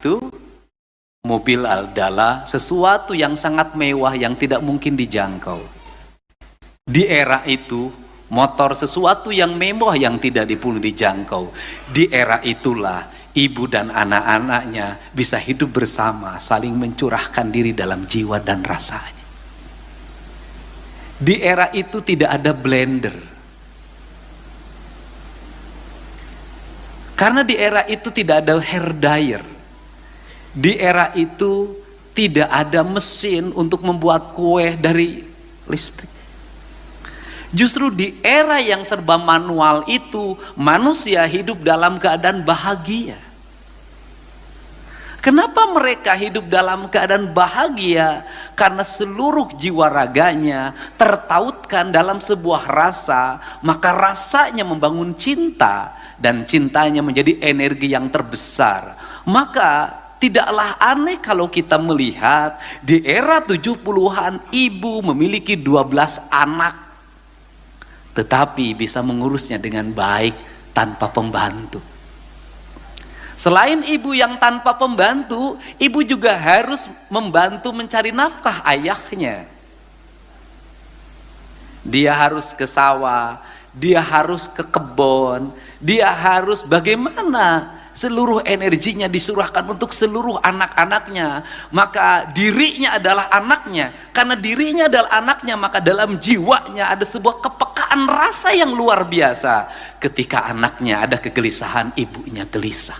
itu mobil adalah sesuatu yang sangat mewah yang tidak mungkin dijangkau. Di era itu motor sesuatu yang mewah yang tidak dijangkau. Di era itulah ibu dan anak-anaknya bisa hidup bersama, saling mencurahkan diri dalam jiwa dan rasanya. Di era itu tidak ada blender. Karena di era itu tidak ada hair dryer. Di era itu tidak ada mesin untuk membuat kue dari listrik. Justru di era yang serba manual itu, manusia hidup dalam keadaan bahagia. Kenapa mereka hidup dalam keadaan bahagia? Karena seluruh jiwa raganya tertautkan dalam sebuah rasa, maka rasanya membangun cinta, dan cintanya menjadi energi yang terbesar. Maka tidaklah aneh kalau kita melihat di era 70-an ibu memiliki 12 anak, tetapi bisa mengurusnya dengan baik tanpa pembantu. Selain ibu yang tanpa pembantu, ibu juga harus membantu mencari nafkah ayahnya. Dia harus ke sawah, dia harus ke kebun, dia harus bagaimana seluruh energinya disurahkan untuk seluruh anak-anaknya. Maka dirinya adalah anaknya. Karena dirinya adalah anaknya, maka dalam jiwanya ada sebuah kepekaan rasa yang luar biasa. Ketika anaknya ada kegelisahan, ibunya gelisah.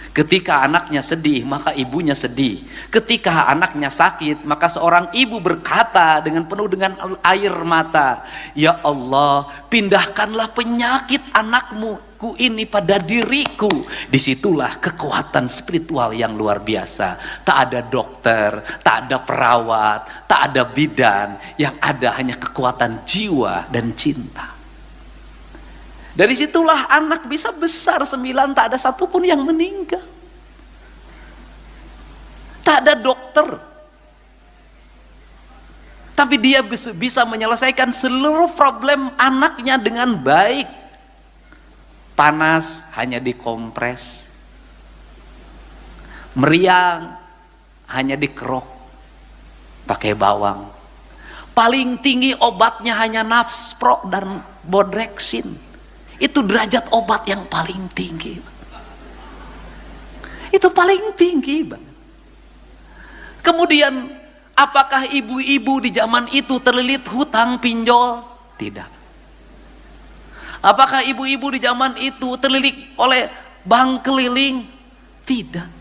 Ketika anaknya sedih, maka ibunya sedih. Ketika anaknya sakit, maka seorang ibu berkata dengan penuh dengan air mata, "Ya Allah, pindahkanlah penyakit anakmu ini pada diriku." Disitulah kekuatan spiritual yang luar biasa. Tak ada dokter, tak ada perawat, tak ada bidan. Yang ada hanya kekuatan jiwa dan cinta. Dari situlah anak bisa besar 9, tak ada satupun yang meninggal. Tak ada dokter. Tapi dia bisa menyelesaikan seluruh problem anaknya dengan baik. Panas hanya dikompres. Meriang hanya dikerok pakai bawang. Paling tinggi obatnya hanya Nafspro dan Bodrexin. Itu derajat obat yang paling tinggi. Itu paling tinggi, Bang. Kemudian, apakah ibu-ibu di zaman itu terlilit hutang pinjol? Tidak. Apakah ibu-ibu di zaman itu terlilit oleh bank keliling? Tidak.